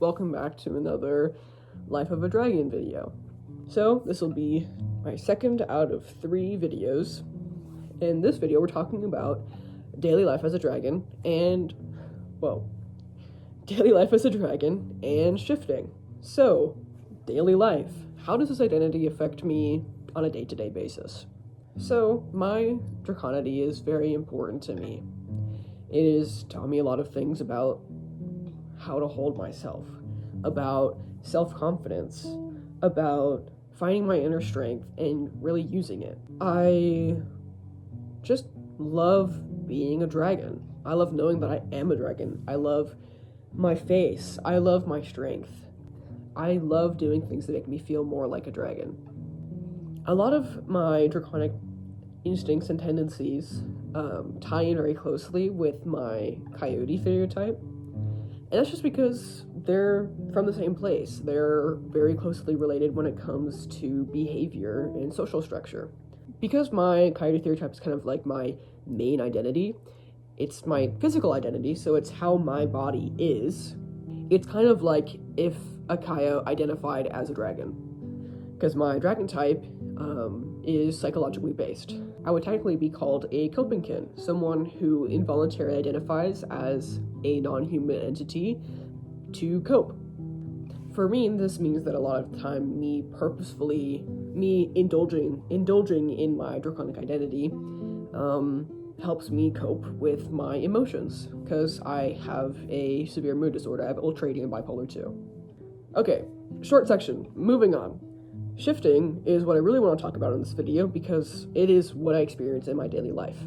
welcome back to another Life of a Dragon video. So, this will be my second out of 3 videos. In this video, we're talking about daily life as a dragon and, shifting. So, daily life. How does this identity affect me on a day-to-day basis? So, my draconity is very important to me. It has taught me a lot of things about how to hold myself, about self-confidence, about finding my inner strength and really using it. I just love being a dragon. I love knowing that I am a dragon. I love my face. I love my strength. I love doing things that make me feel more like a dragon. A lot of my draconic instincts and tendencies tie in very closely with my coyote stereotype. And that's just because they're from the same place. They're very closely related when it comes to behavior and social structure. Because my coyote stereotype is kind of like my main identity, it's my physical identity, so it's how my body is. It's kind of like if a coyote identified as a dragon. Because my dragon type is psychologically based. I would technically be called a Dragonkin, someone who involuntarily identifies as a non-human entity to cope. For me, this means that a lot of the time me indulging in my draconic identity helps me cope with my emotions, because I have a severe mood disorder. I have ultradian bipolar 2. Okay, short section, moving on. Shifting is what I really want to talk about in this video because it is what I experience in my daily life.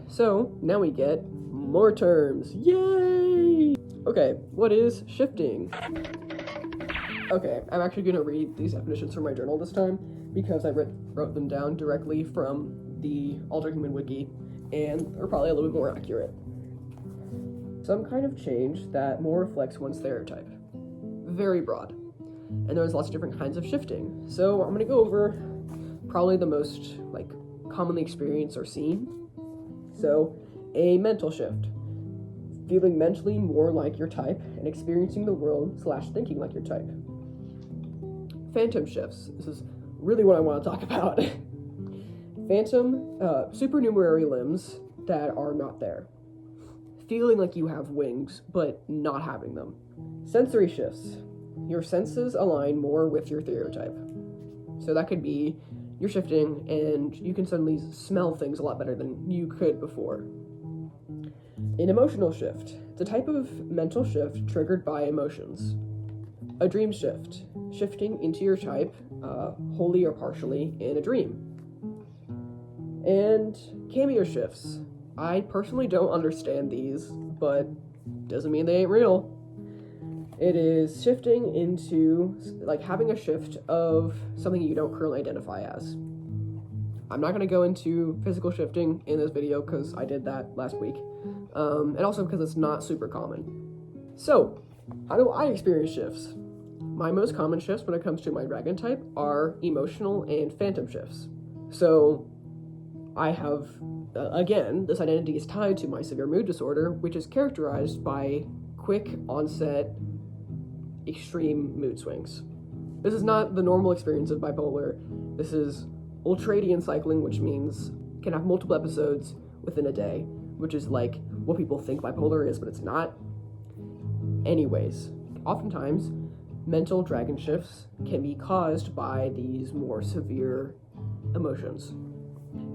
So, now we get more terms. Yay! Okay, what is shifting? Okay, I'm actually going to read these definitions from my journal this time because I wrote them down directly from the Alter Human Wiki, and they're probably a little bit more accurate. Some kind of change that more reflects one's stereotype. Very broad. And there's lots of different kinds of shifting. So I'm going to go over probably the most commonly experienced or seen. So a mental shift. Feeling mentally more like your type and experiencing the world / thinking like your type. Phantom shifts. This is really what I want to talk about. Phantom, supernumerary limbs that are not there. Feeling like you have wings, but not having them. Sensory shifts. Your senses align more with your stereotype. So that could be you're shifting and you can suddenly smell things a lot better than you could before. An emotional shift. It's a type of mental shift triggered by emotions. A dream shift. Shifting into your type, wholly or partially, in a dream. And cameo shifts. I personally don't understand these, but doesn't mean they ain't real. It is shifting into, having a shift of something you don't currently identify as. I'm not going to go into physical shifting in this video because I did that last week, and also because it's not super common. So, how do I experience shifts? My most common shifts when it comes to my dragon type are emotional and phantom shifts. So, I have, again, this identity is tied to my severe mood disorder, which is characterized by quick onset extreme mood swings. This is not the normal experience of bipolar. This is ultradian cycling, which means can have multiple episodes within a day, which is like what people think bipolar is, but it's not. Anyways, oftentimes mental dragon shifts can be caused by these more severe emotions,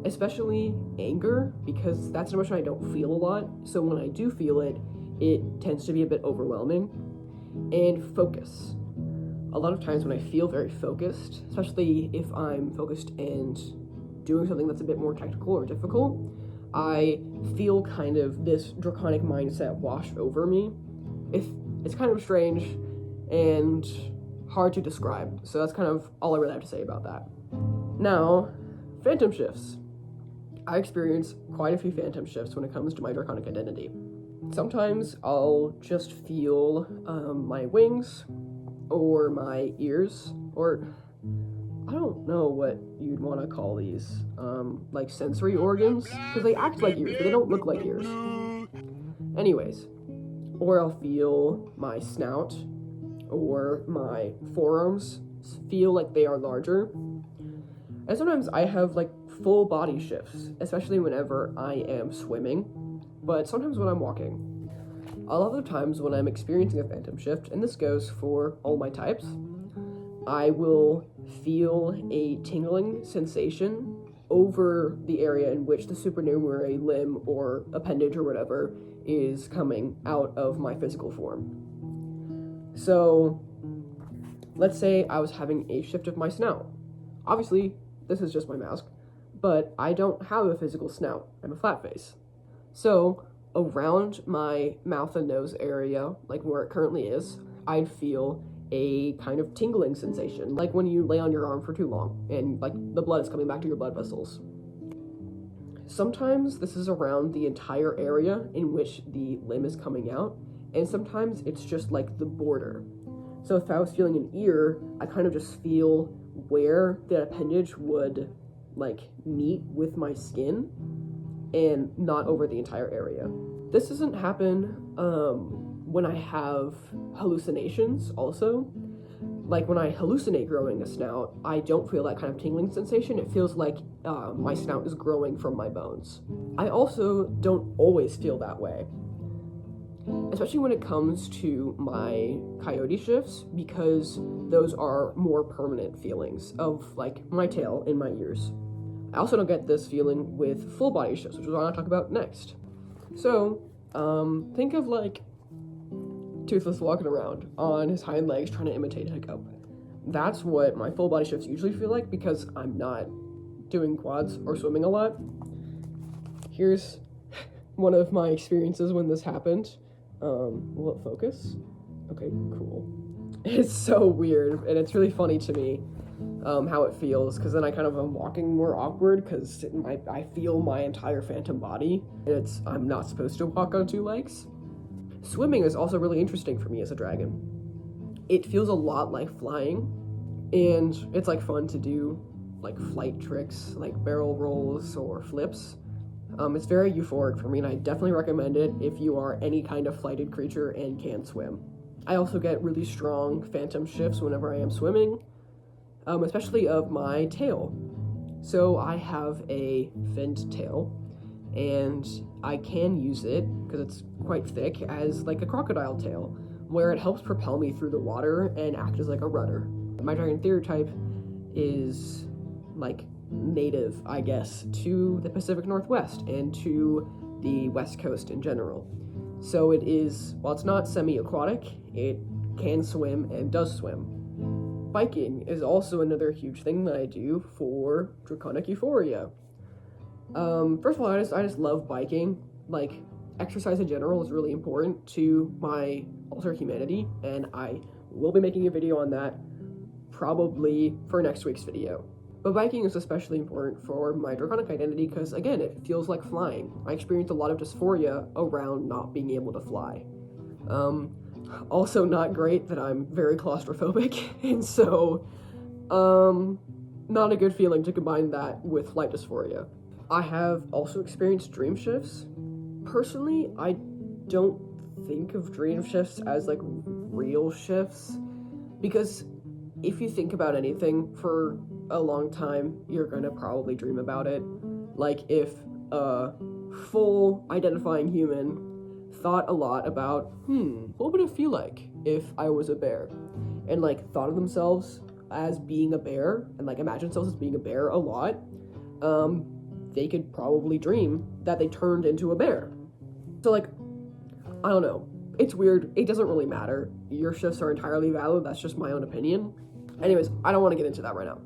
especially anger, because that's an emotion I don't feel a lot. So when I do feel it, it tends to be a bit overwhelming. And focus. A lot of times when I feel very focused, especially if I'm focused and doing something that's a bit more technical or difficult, I feel kind of this draconic mindset wash over me. It's kind of strange and hard to describe, so that's kind of all I really have to say about that. Now, phantom shifts. I experience quite a few phantom shifts when it comes to my draconic identity. Sometimes I'll just feel my wings or my ears, or I don't know what you'd want to call these, sensory organs, because they act like ears, but they don't look like ears. Anyways, or I'll feel my snout, or my forearms feel like they are larger. And sometimes I have like full body shifts, especially whenever I am swimming, but sometimes when I'm walking. A lot of the times when I'm experiencing a phantom shift, and this goes for all my types, I will feel a tingling sensation over the area in which the supernumerary limb or appendage or whatever is coming out of my physical form. So, let's say I was having a shift of my snout. Obviously, this is just my mask, but I don't have a physical snout. I'm a flat face. So, around my mouth and nose area, like where it currently is, I'd feel a kind of tingling sensation, like when you lay on your arm for too long and like the blood is coming back to your blood vessels. Sometimes this is around the entire area in which the limb is coming out, and sometimes it's just like the border. So if I was feeling an ear, I kind of just feel where the appendage would like meet with my skin and not over the entire area. This doesn't happen when I have hallucinations also. Like when I hallucinate growing a snout, I don't feel that kind of tingling sensation. It feels like my snout is growing from my bones. I also don't always feel that way, especially when it comes to my coyote shifts, because those are more permanent feelings of like my tail and my ears. I also don't get this feeling with full body shifts, which is what I want to talk about next. So, think of like Toothless walking around on his hind legs trying to imitate a hiccup. That's what my full body shifts usually feel like because I'm not doing quads or swimming a lot. Here's one of my experiences when this happened. Will it focus? Okay, cool. It's so weird, and it's really funny to me how it feels, because then I kind of am walking more awkward because I feel my entire phantom body, and I'm not supposed to walk on two legs. Swimming is also really interesting for me as a dragon. It feels a lot like flying, and it's like fun to do like flight tricks, like barrel rolls or flips. It's very euphoric for me, and I definitely recommend it if you are any kind of flighted creature and can swim. I also get really strong phantom shifts whenever I am swimming, especially of my tail. So I have a finned tail, and I can use it, because it's quite thick, as like a crocodile tail, where it helps propel me through the water and act as like a rudder. My dragon theory type is like native, I guess, to the Pacific Northwest and to the West Coast in general. So it is, while it's not semi-aquatic, it can swim and does swim. Biking is also another huge thing that I do for draconic euphoria. First of all, I just love biking. Like, exercise in general is really important to my alter humanity, and I will be making a video on that probably for next week's video. But biking is especially important for my draconic identity because, again, it feels like flying. I experienced a lot of dysphoria around not being able to fly. Also not great that I'm very claustrophobic, and so, not a good feeling to combine that with flight dysphoria. I have also experienced dream shifts. Personally, I don't think of dream shifts as like real shifts, because if you think about anything for a long time, you're gonna probably dream about it. Like if a full identifying human thought a lot about, what would it feel like if I was a bear? And like thought of themselves as being a bear and like imagine themselves as being a bear a lot, they could probably dream that they turned into a bear. So like, I don't know. It's weird. It doesn't really matter. Your shifts are entirely valid. That's just my own opinion. Anyways, I don't want to get into that right now.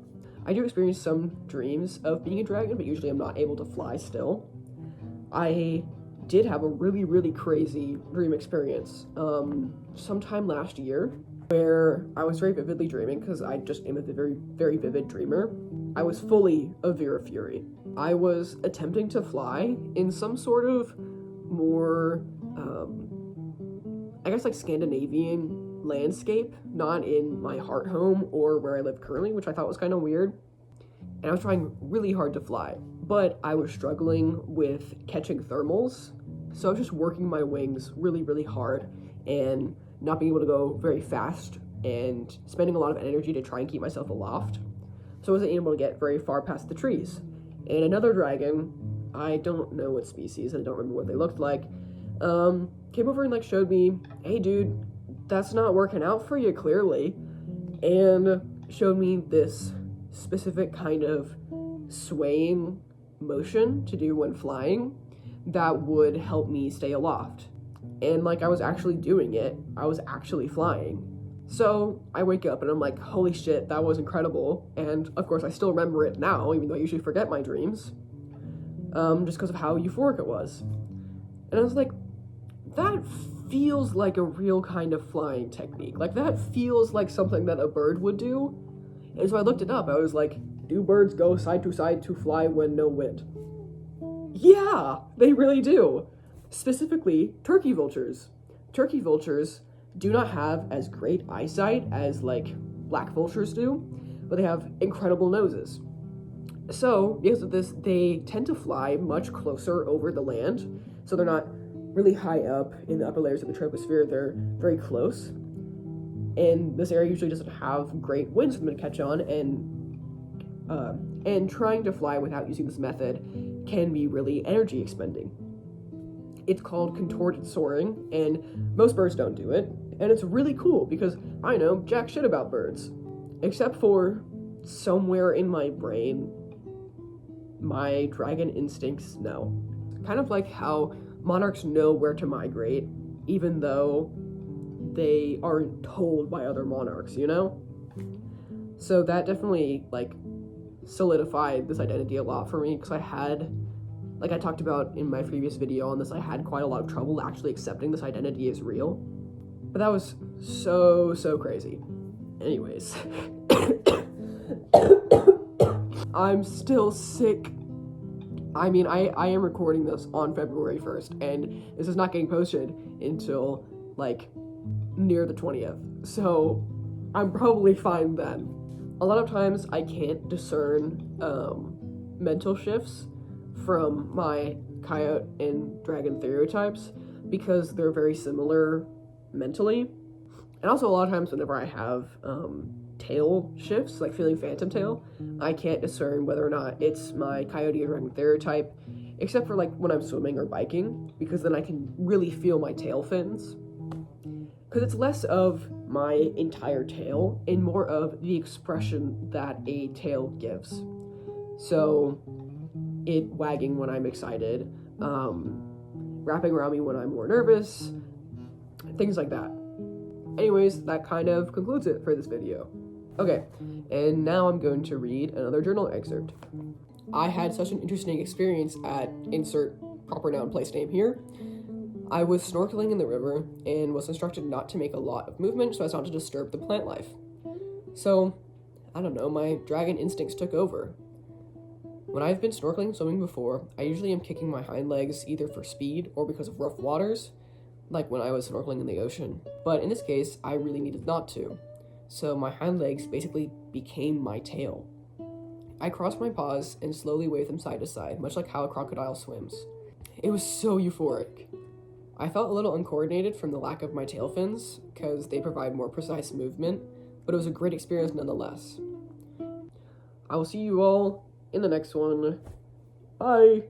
I do experience some dreams of being a dragon, but usually I'm not able to fly still. I did have a really, really crazy dream experience sometime last year where I was very vividly dreaming, because I just am a very, very vivid dreamer. I was fully a Vera Fury. I was attempting to fly in some sort of more, I guess like Scandinavian landscape, not in my heart home or where I live currently, which I thought was kind of weird. And I was trying really hard to fly, but I was struggling with catching thermals. So I was just working my wings really, really hard and not being able to go very fast and spending a lot of energy to try and keep myself aloft. So I wasn't able to get very far past the trees. And another dragon, I don't know what species, and I don't remember what they looked like, came over and like showed me, hey dude, that's not working out for you clearly, and showed me this specific kind of swaying motion to do when flying that would help me stay aloft. And like I was actually doing it, I was actually flying. So I wake up and I'm like, holy shit, that was incredible. And of course I still remember it now, even though I usually forget my dreams, just because of how euphoric it was. And I was like, that feels like a real kind of flying technique. Like that feels like something that a bird would do. And so I looked it up. I was like, do birds go side to side to fly when no wind? Yeah, they really do. Specifically, turkey vultures. Turkey vultures do not have as great eyesight as like black vultures do, but they have incredible noses. So because of this, they tend to fly much closer over the land. So they're not really high up in the upper layers of the troposphere. They're very close. And this area usually doesn't have great winds for them to catch on, and trying to fly without using this method can be really energy expending. It's called contorted soaring, and most birds don't do it, and it's really cool because I know jack shit about birds, except for somewhere in my brain, my dragon instincts know. Kind of like how monarchs know where to migrate, even though they aren't told by other monarchs, you know? So that definitely, like, solidified this identity a lot for me, because I had, like I talked about in my previous video on this, I had quite a lot of trouble actually accepting this identity as real. But that was so crazy. Anyways. I'm still sick. I mean, I am recording this on February 1st, and this is not getting posted until, like, near the 20th. So, I'm probably fine then. A lot of times, I can't discern mental shifts from my coyote and dragon stereotypes because they're very similar mentally. And also, a lot of times, whenever I have tail shifts, like feeling phantom tail, I can't discern whether or not it's my coyote or dragon stereotype, except for like when I'm swimming or biking, because then I can really feel my tail fins. Because it's less of my entire tail and more of the expression that a tail gives. So, it wagging when I'm excited, wrapping around me when I'm more nervous, things like that. Anyways, that kind of concludes it for this video. Okay, and now I'm going to read another journal excerpt. I had such an interesting experience at insert proper noun place name here. I was snorkeling in the river and was instructed not to make a lot of movement so as not to disturb the plant life. So, I don't know, my dragon instincts took over. When I've been snorkeling and swimming before, I usually am kicking my hind legs either for speed or because of rough waters, like when I was snorkeling in the ocean. But in this case, I really needed not to. So my hind legs basically became my tail. I crossed my paws and slowly waved them side to side, much like how a crocodile swims. It was so euphoric. I felt a little uncoordinated from the lack of my tail fins, because they provide more precise movement, but it was a great experience nonetheless. I will see you all in the next one. Bye!